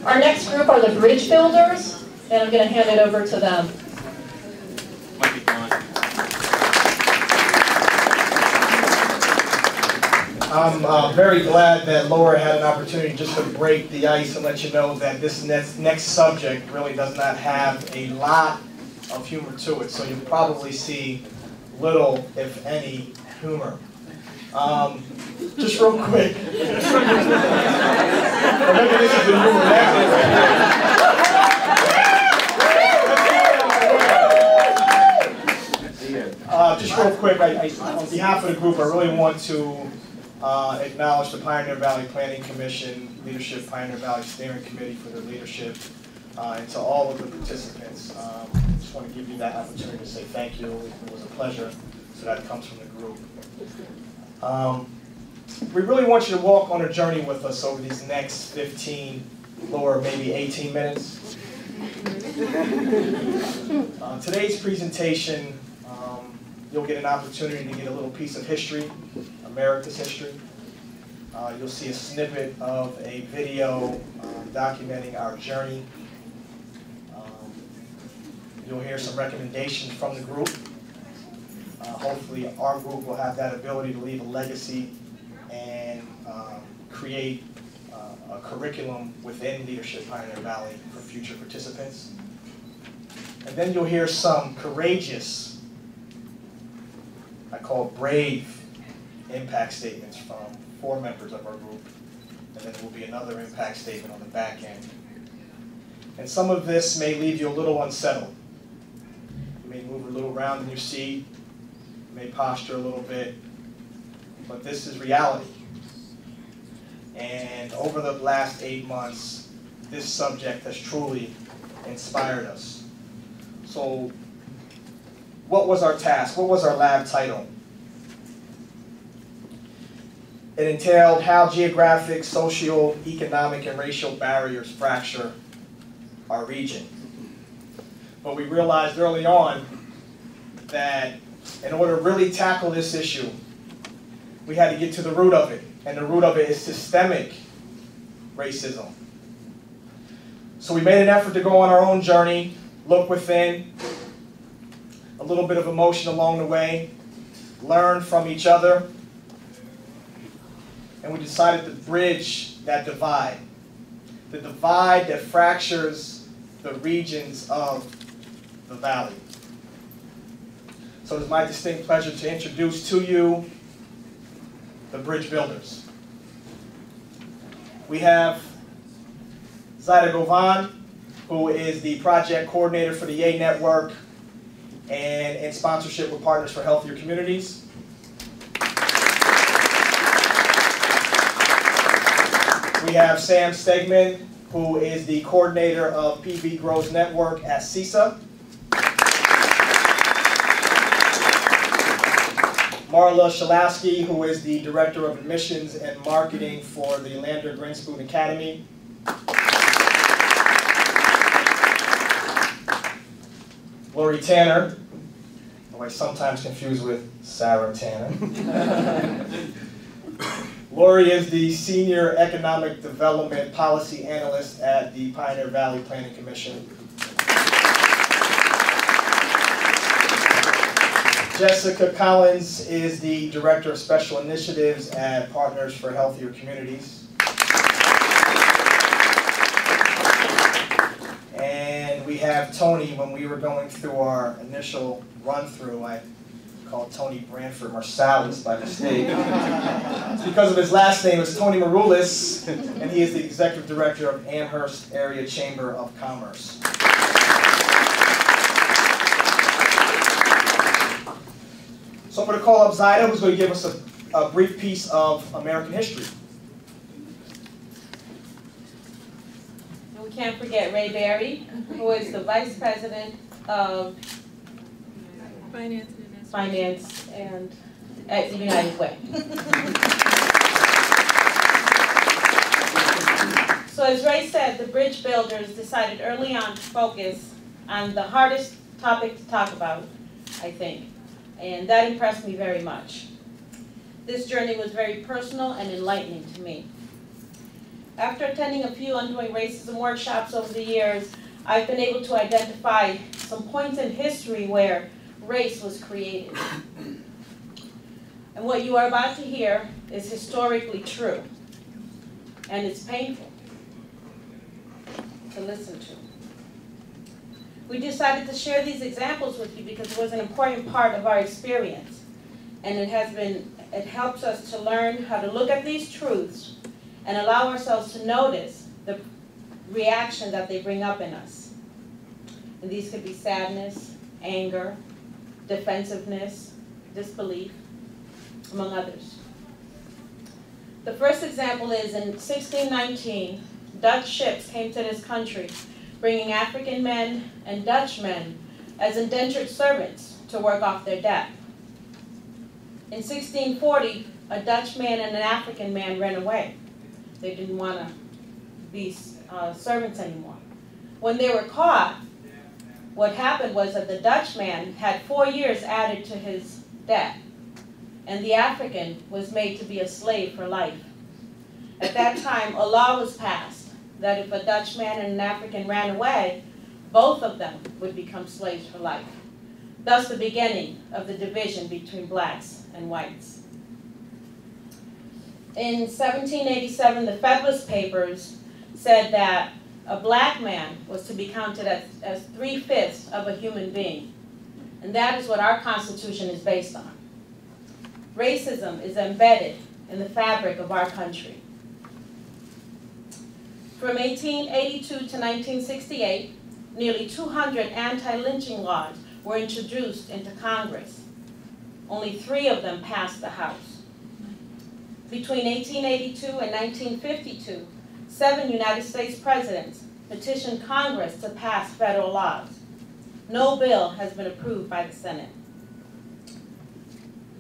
Our next group are the Bridgebuilders, and I'm going to hand it over to them. I'm very glad that Laura had an opportunity just to break the ice and let you know that this next subject really does not have a lot of humor to it, so you'll probably see little, if any, humor. Just real quick. Maybe this is the humor now. Just real quick, on behalf of the group, I really want to acknowledge the Pioneer Valley Planning Commission, Leadership Pioneer Valley Steering Committee for their leadership, and to all of the participants. I just want to give you that opportunity to say thank you. It was a pleasure. So that comes from the group. We really want you to walk on a journey with us over these next 15 or maybe 18 minutes. Today's presentation, you'll get an opportunity to get a little piece of history, America's history. You'll see a snippet of a video documenting our journey. You'll hear some recommendations from the group. Hopefully our group will have that ability to leave a legacy and create a curriculum within Leadership Pioneer Valley for future participants. And then you'll hear some courageous, I call brave, impact statements from 4 members of our group. And then there will be another impact statement on the back end. And some of this may leave you a little unsettled. You may move a little around in your seat, you may posture a little bit, but this is reality. And over the last 8 months, this subject has truly inspired us. So what was our task? What was our lab title? It entailed how geographic, social, economic, and racial barriers fracture our region. But we realized early on that in order to really tackle this issue, we had to get to the root of it. And the root of it is systemic racism. So we made an effort to go on our own journey, look within, a little bit of emotion along the way, learn from each other, and we decided to bridge that divide. The divide that fractures the regions of the valley. So it is my distinct pleasure to introduce to you the Bridgebuilders. We have Zaida Govan, who is the project coordinator for the Yay Network and in sponsorship with Partners for Healthier Communities. We have Sam Stegman, who is the coordinator of PV Grows Network at CISA. Marla Shalowski, who is the Director of Admissions and Marketing for the Lander Grinspoon Academy. Lori Tanner, who I sometimes confuse with Sarah Tanner. Lori is the Senior Economic Development Policy Analyst at the Pioneer Valley Planning Commission. Jessica Collins is the Director of Special Initiatives at Partners for Healthier Communities. And we have Tony. When we were going through our initial run-through, I called Tony Branford Marsalis by mistake. It's because of his last name. It's Tony Maroulis, and he is the Executive Director of Amherst Area Chamber of Commerce. So I'm going to call up Zaida, who's going to give us a brief piece of American history. And we can't forget Ray Berry, who is the Vice President of Finance and at United Way. So as Ray said, the Bridgebuilders decided early on to focus on the hardest topic to talk about, I think. And that impressed me very much. This journey was very personal and enlightening to me. After attending a few Undoing Racism workshops over the years, I've been able to identify some points in history where race was created. And what you are about to hear is historically true, and it's painful to listen to. We decided to share these examples with you because it was an important part of our experience, and it helps us to learn how to look at these truths and allow ourselves to notice the reaction that they bring up in us. And these could be sadness, anger, defensiveness, disbelief, among others. The first example is in 1619, Dutch ships came to this country, bringing African men and Dutch men as indentured servants to work off their debt. In 1640, a Dutch man and an African man ran away. They didn't want to be servants anymore. When they were caught, what happened was that the Dutch man had 4 years added to his debt, and the African was made to be a slave for life. At that time, a law was passed that if a Dutch man and an African ran away, both of them would become slaves for life. Thus the beginning of the division between blacks and whites. In 1787, the Federalist Papers said that a black man was to be counted as 3/5 of a human being. And that is what our Constitution is based on. Racism is embedded in the fabric of our country. From 1882 to 1968, nearly 200 anti-lynching laws were introduced into Congress. Only 3 of them passed the House. Between 1882 and 1952, 7 United States presidents petitioned Congress to pass federal laws. No bill has been approved by the Senate.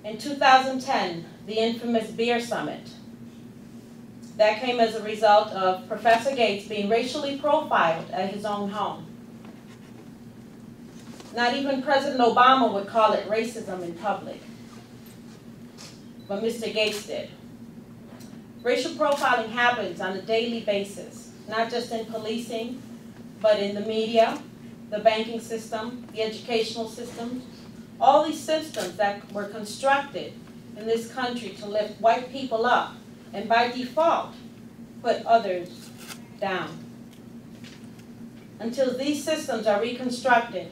In 2010, the infamous Beer Summit. That came as a result of Professor Gates being racially profiled at his own home. Not even President Obama would call it racism in public, but Mr. Gates did. Racial profiling happens on a daily basis, not just in policing, but in the media, the banking system, the educational system, all these systems that were constructed in this country to lift white people up and by default put others down. Until these systems are reconstructed,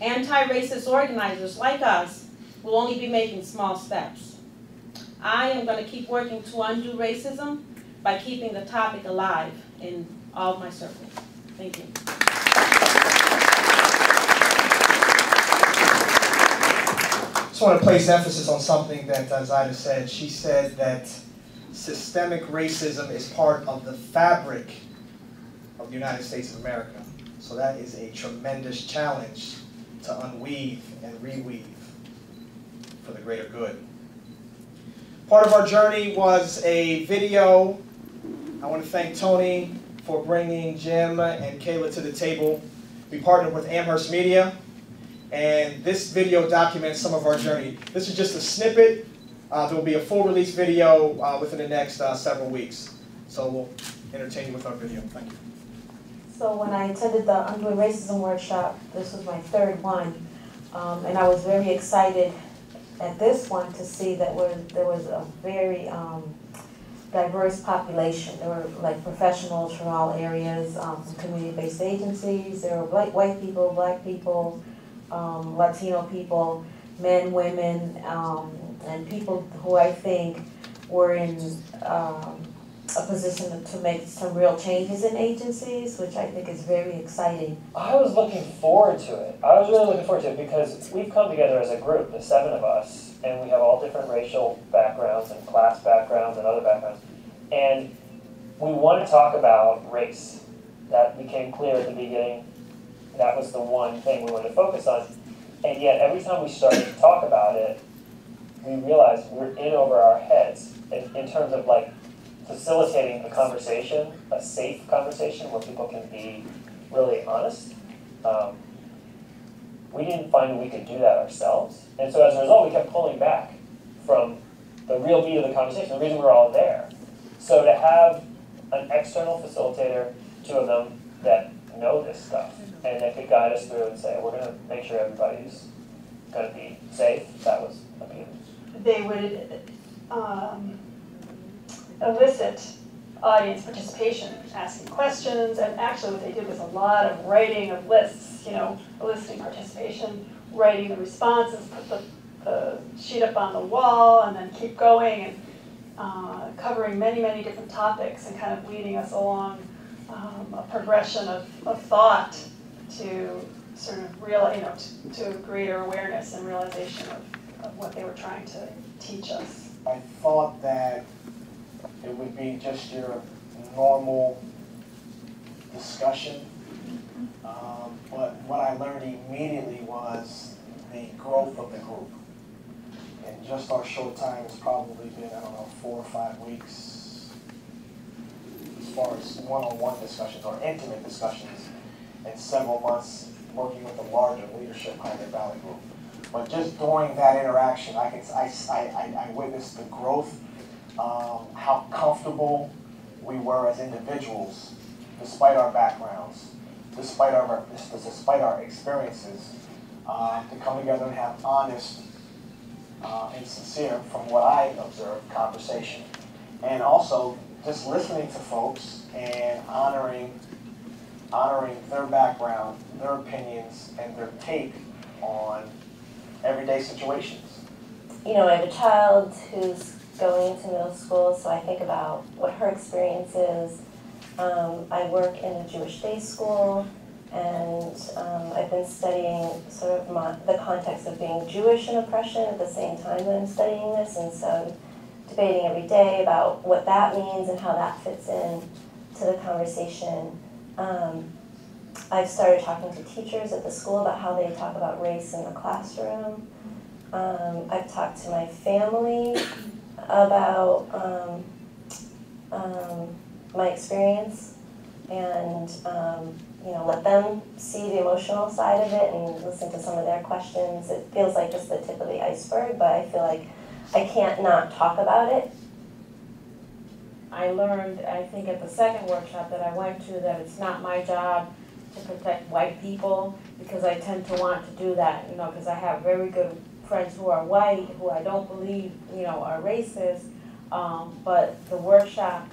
anti-racist organizers like us will only be making small steps. I am going to keep working to undo racism by keeping the topic alive in all of my circles. Thank you. I just want to place emphasis on something that Zaida said. She said that systemic racism is part of the fabric of the United States of America. So that is a tremendous challenge to unweave and reweave for the greater good. Part of our journey was a video. I want to thank Tony for bringing Jim and Kayla to the table. We partnered with Amherst Media, and this video documents some of our journey. This is just a snippet. There will be a full release video within the next several weeks. So we'll entertain you with our video. Thank you. So when I attended the Undoing Racism workshop, this was my 3rd one, and I was very excited at this one to see that there was a very diverse population. There were like professionals from all areas, from community-based agencies. There were white people, black people, Latino people, men, women, and people who I think were in a position to make some real changes in agencies, which I think is very exciting. I was looking forward to it. I was really looking forward to it because we've come together as a group, the 7 of us, and we have all different racial backgrounds and class backgrounds and other backgrounds. And we want to talk about race. That became clear at the beginning. That was the one thing we wanted to focus on. And yet every time we started to talk about it, we realized we're in over our heads in terms of like facilitating a conversation, a safe conversation where people can be really honest. We didn't find we could do that ourselves. And so as a result, we kept pulling back from the real meat of the conversation, the reason we're all there. So to have an external facilitator, two of them, that know this stuff, and that could guide us through and say, we're gonna make sure everybody's gonna be safe. That was appealing. They would elicit audience participation, asking questions, and actually what they did was a lot of writing of lists, you know, eliciting participation, writing the responses, put the sheet up on the wall, and then keep going, and covering many, many different topics, and kind of leading us along a progression of thought to sort of to a greater awareness and realization of what they were trying to teach us. I thought that it would be just your normal discussion, but what I learned immediately was the growth of the group. In just our short time, it's probably been, 4 or 5 weeks as far as one-on-one discussions or intimate discussions, and several months working with the larger leadership Pioneer Valley group. But just during that interaction, I witnessed the growth, how comfortable we were as individuals, despite our backgrounds, despite our experiences, to come together and have honest and sincere, from what I observed, conversation. And also just listening to folks and honoring their background, their opinions, and their take on everyday situations. You know, I have a child who's going to middle school, so I think about what her experience is. I work in a Jewish day school, and I've been studying sort of the context of being Jewish and oppression at the same time that I'm studying this, and so I'm debating every day about what that means and how that fits in to the conversation. I've started talking to teachers at the school about how they talk about race in the classroom. I've talked to my family about my experience, and let them see the emotional side of it and listen to some of their questions. It feels like just the tip of the iceberg, but I feel like I can't not talk about it. I learned, I think at the second workshop that I went to, that it's not my job to protect white people, because I tend to want to do that, because I have very good friends who are white, who I don't believe, are racist, but the workshop,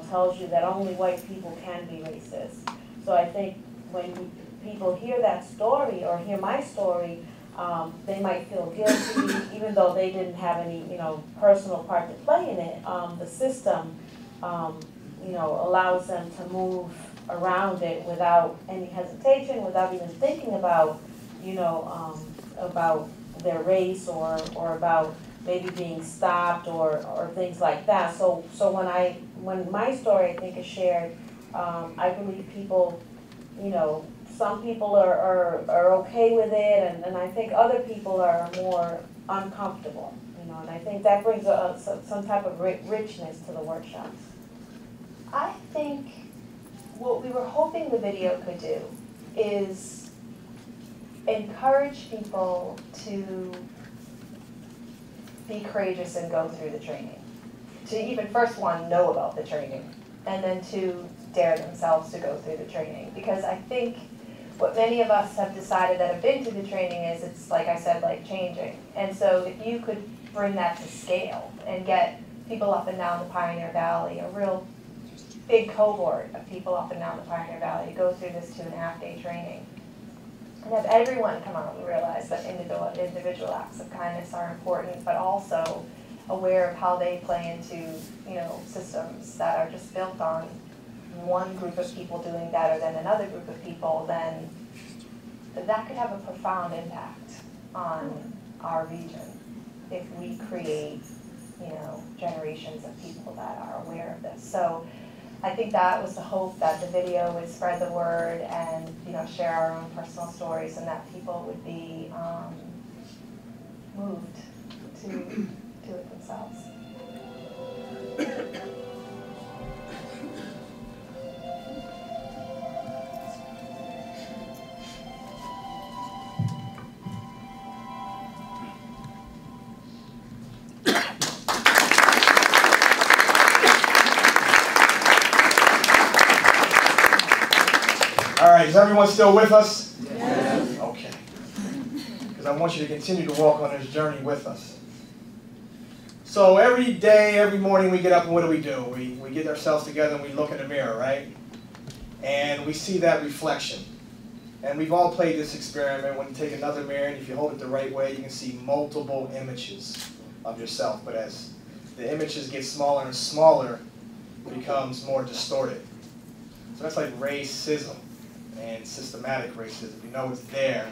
tells you that only white people can be racist. So I think when people hear that story or hear my story, they might feel guilty, even though they didn't have any, personal part to play in it. The system, allows them to move around it without any hesitation, without even thinking about, about their race or about maybe being stopped or things like that. So when my story, I think, is shared, I believe people, some people are okay with it, and I think other people are more uncomfortable, and I think that brings some type of richness to the workshops. I think what we were hoping the video could do is encourage people to be courageous and go through the training. To even first one, know about the training, and then two, dare themselves to go through the training. Because I think what many of us have decided that have been through the training is it's, like I said, like changing. And so if you could bring that to scale and get people up and down the Pioneer Valley, a real big cohort of people up and down the Pioneer Valley go through this 2.5-day training, and have everyone come out and realize that individual acts of kindness are important, but also aware of how they play into, systems that are just built on one group of people doing better than another group of people, then that could have a profound impact on our region if we create, generations of people that are aware of this. So I think that was the hope, that the video would spread the word and, share our own personal stories, and that people would be moved to do it themselves. All right, is everyone still with us? Yes. Okay. Because I want you to continue to walk on this journey with us. So every day, every morning we get up and what do? We get ourselves together and we look in the mirror, right? And we see that reflection. And we've all played this experiment when you take another mirror and if you hold it the right way, you can see multiple images of yourself. But as the images get smaller and smaller, it becomes more distorted. So that's like racism and systematic racism. You know it's there,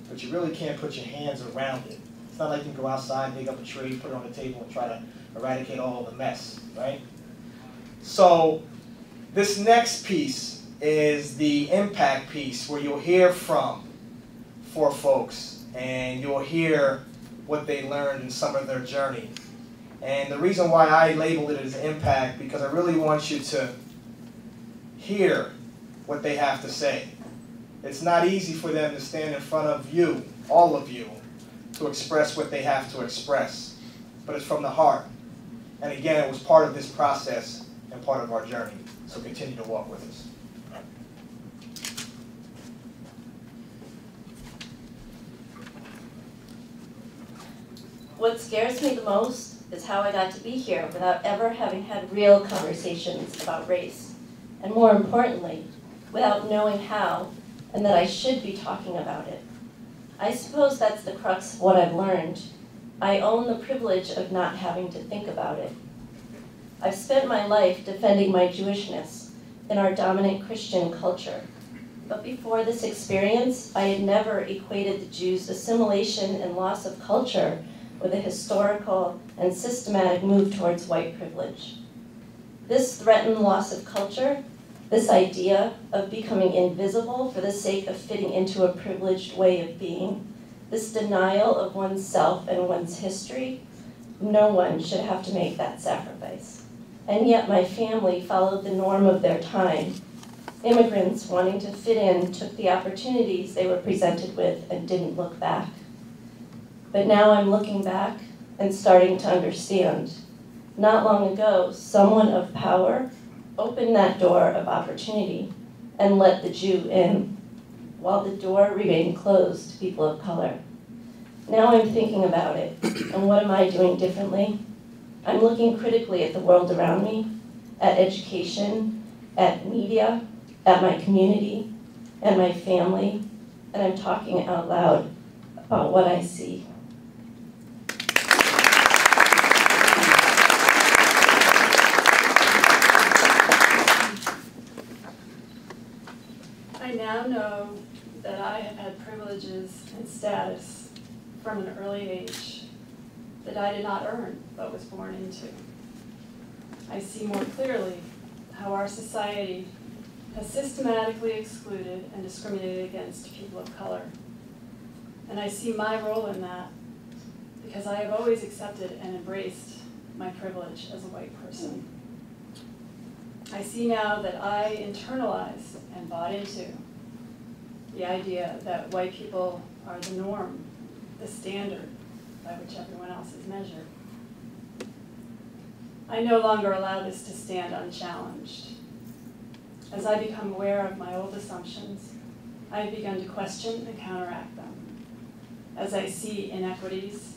but you really can't put your hands around it. It's not like you can go outside, dig up a tree, put it on the table, and try to eradicate all of the mess, right? So this next piece is the impact piece where you'll hear from 4 folks and you'll hear what they learned in some of their journey. And the reason why I labeled it as impact, because I really want you to hear what they have to say. It's not easy for them to stand in front of you, all of you, to express what they have to express. But it's from the heart. And again, it was part of this process and part of our journey. So continue to walk with us. What scares me the most is how I got to be here without ever having had real conversations about race. And more importantly, without knowing how and that I should be talking about it. I suppose that's the crux of what I've learned. I own the privilege of not having to think about it. I've spent my life defending my Jewishness in our dominant Christian culture. But before this experience, I had never equated the Jews' assimilation and loss of culture with a historical and systematic move towards white privilege. This threatened loss of culture, this idea of becoming invisible for the sake of fitting into a privileged way of being, this denial of oneself and one's history, no one should have to make that sacrifice. And yet my family followed the norm of their time. Immigrants wanting to fit in took the opportunities they were presented with and didn't look back. But now I'm looking back and starting to understand. Not long ago, someone of power opened that door of opportunity and let the Jew in, while the door remained closed to people of color. Now I'm thinking about it, and what am I doing differently? I'm looking critically at the world around me, at education, at media, at my community, and my family, and I'm talking out loud about what I see. I now know that I have had privileges and status from an early age that I did not earn but was born into. I see more clearly how our society has systematically excluded and discriminated against people of color. And I see my role in that because I have always accepted and embraced my privilege as a white person. I see now that I internalized and bought into the idea that white people are the norm, the standard by which everyone else is measured. I no longer allow this to stand unchallenged. As I become aware of my old assumptions, I have begun to question and counteract them. As I see inequities,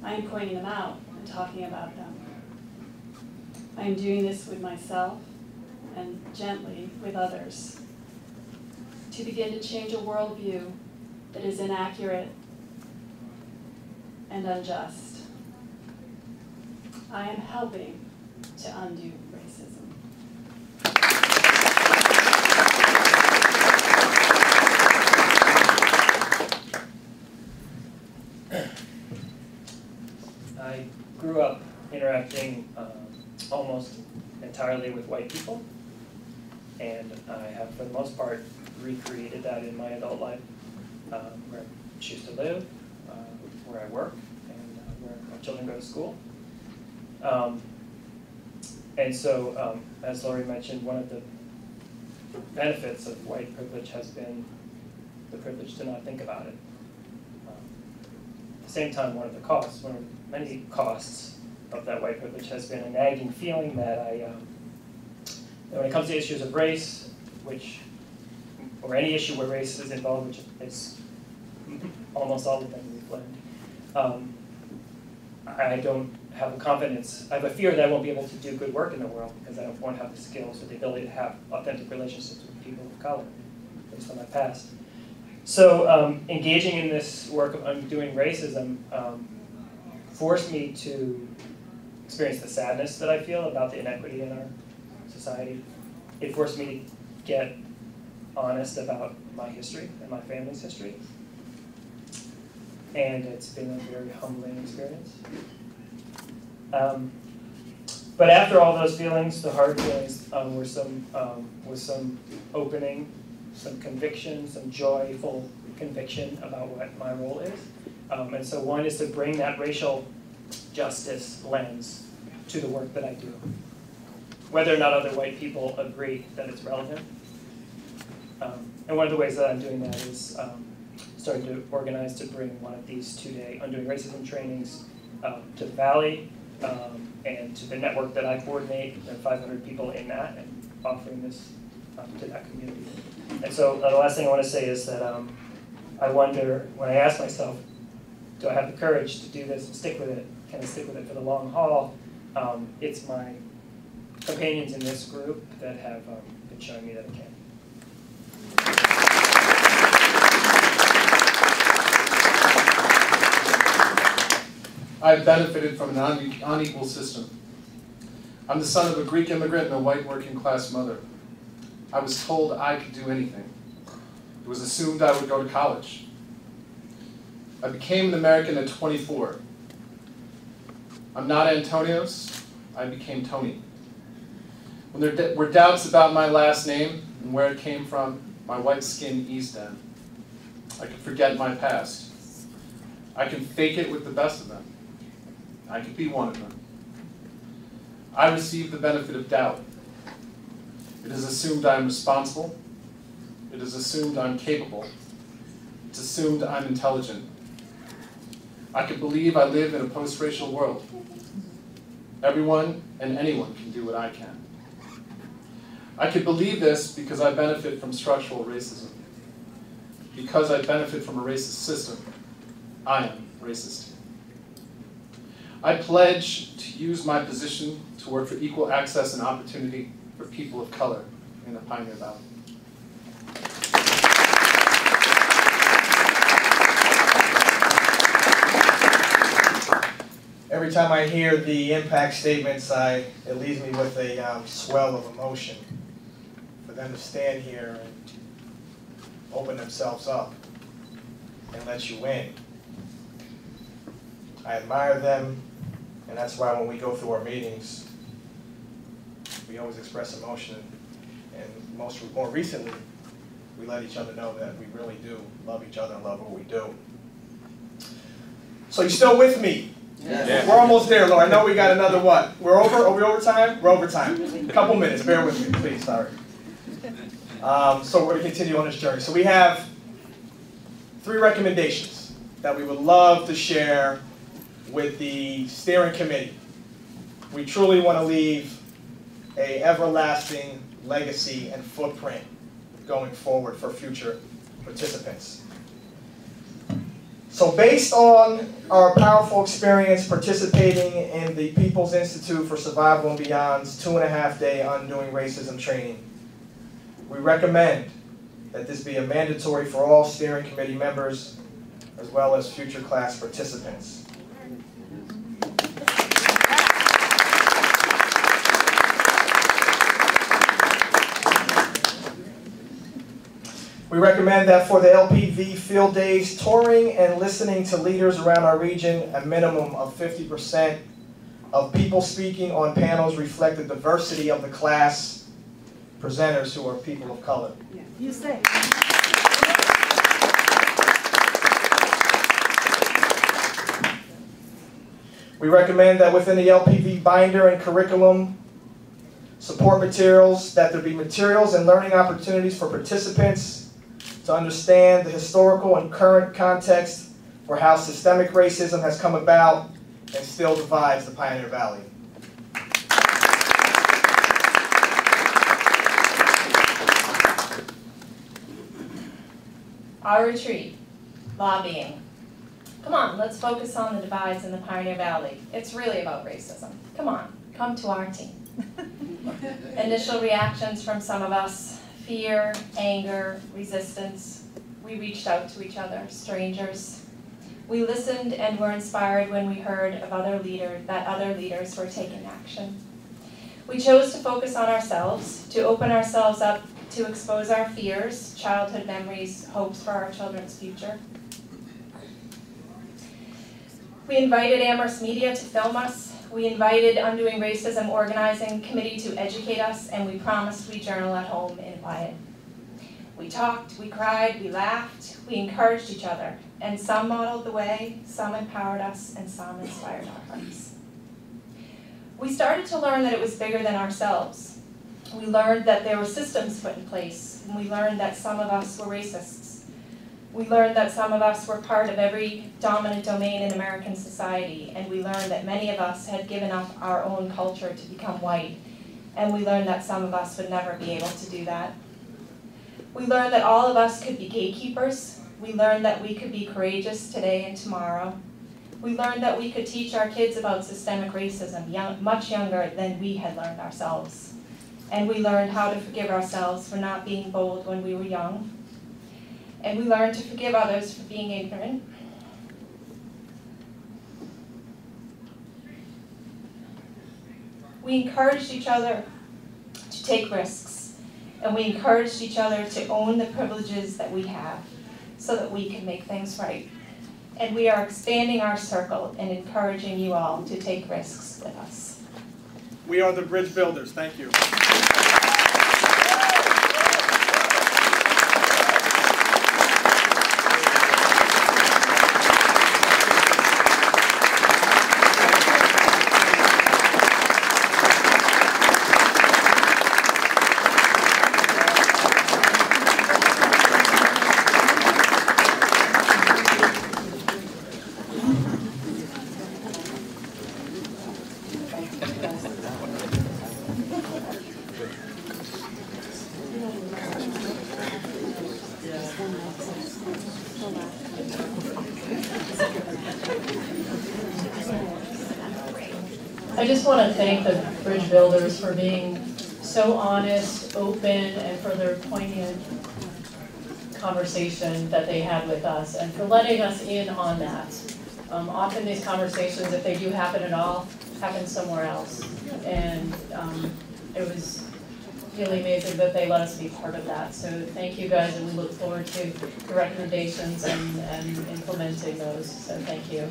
I am pointing them out and talking about them. I am doing this with myself and gently with others to begin to change a worldview that is inaccurate and unjust. I am helping to undo racism. I grew up interacting almost entirely with white people, and I have, for the most part, recreated that in my adult life, where I choose to live, where I work, and where my children go to school. And so, as Lori mentioned, one of the benefits of white privilege has been the privilege to not think about it. At the same time, one of the many costs of that white privilege has been a nagging feeling that that when it comes to issues of race, which or any issue where race is involved, which is almost all of them we blend, I don't have a confidence, I have a fear that I won't be able to do good work in the world because I won't have the skills or the ability to have authentic relationships with people of color based on my past. So engaging in this work of undoing racism forced me to experience the sadness that I feel about the inequity in our society. It forced me to get honest about my history and my family's history. And it's been a very humbling experience. But after all those feelings, the hard feelings, was some opening, some conviction, some joyful conviction about what my role is. And so one is to bring that racial justice lens to the work that I do, whether or not other white people agree that it's relevant. And one of the ways that I'm doing that is starting to organize to bring one of these 2-day Undoing Racism trainings to the Valley and to the network that I coordinate. There are 500 people in that, and offering this to that community. And so the last thing I want to say is that I wonder, when I ask myself, do I have the courage to do this and stick with it? Can I stick with it for the long haul? It's my companions in this group that have been showing me that I can. I've benefited from an unequal system. I'm the son of a Greek immigrant and a white working class mother. I was told I could do anything. It was assumed I would go to college. I became an American at 24. I'm not Antonios, I became Tony. When there were doubts about my last name and where it came from, my white skin eased them. I could forget my past. I can fake it with the best of them. I could be one of them. I receive the benefit of doubt. It is assumed I am responsible. It is assumed I'm capable. It's assumed I'm intelligent. I could believe I live in a post-racial world. Everyone and anyone can do what I can. I could believe this because I benefit from structural racism. Because I benefit from a racist system, I am racist. I pledge to use my position to work for equal access and opportunity for people of color in the Pioneer Valley. Every time I hear the impact statements, it leaves me with a swell of emotion. For them to stand here and open themselves up and let you in. I admire them, and that's why when we go through our meetings, we always express emotion, and more recently, we let each other know that we really do love each other and love what we do. So you still with me? Yes. We're almost there, Laura. I know we got another what? We're over? Are we over time? We're over time. A couple minutes. Bear with me, please. Sorry. So we're going to continue on this journey. So we have 3 recommendations that we would love to share with the steering committee. We truly want to leave an everlasting legacy and footprint going forward for future participants. So based on our powerful experience participating in the People's Institute for Survival and Beyond's 2.5-day Undoing Racism training, we recommend that this be a mandatory for all steering committee members as well as future class participants. We recommend that for the LPV field days, touring and listening to leaders around our region, a minimum of 50% of people speaking on panels reflect the diversity of the class presenters who are people of color. Yeah. You say. We recommend that within the LPV binder and curriculum support materials, that there be materials and learning opportunities for participants to understand the historical and current context for how systemic racism has come about and still divides the Pioneer Valley. Our retreat, lobbying. Come on, let's focus on the divides in the Pioneer Valley. It's really about racism. Come on, come to our team. Initial reactions from some of us, fear, anger, resistance. We reached out to each other, strangers. We listened and were inspired when we heard of other leaders were taking action. We chose to focus on ourselves, to open ourselves up, to expose our fears, childhood memories, hopes for our children's future. We invited Amherst Media to film us. We invited Undoing Racism Organizing Committee to educate us, and we promised we'd journal at home in quiet. We talked, we cried, we laughed, we encouraged each other, and some modeled the way, some empowered us, and some inspired our hearts. We started to learn that it was bigger than ourselves. We learned that there were systems put in place, and we learned that some of us were racists. We learned that some of us were part of every dominant domain in American society, and we learned that many of us had given up our own culture to become white, and we learned that some of us would never be able to do that. We learned that all of us could be gatekeepers. We learned that we could be courageous today and tomorrow. We learned that we could teach our kids about systemic racism much younger than we had learned ourselves. And we learned how to forgive ourselves for not being bold when we were young. And we learned to forgive others for being ignorant. We encouraged each other to take risks, and we encouraged each other to own the privileges that we have so that we can make things right. And we are expanding our circle and encouraging you all to take risks with us. We are the Bridgebuilders. Thank you. I just want to thank the Bridge Builders for being so honest, open, and for their poignant conversation that they had with us, and for letting us in on that. Often these conversations, if they do happen at all, happen somewhere else. And it was really amazing that they let us be part of that. So thank you guys, and we look forward to the recommendations and implementing those. So thank you.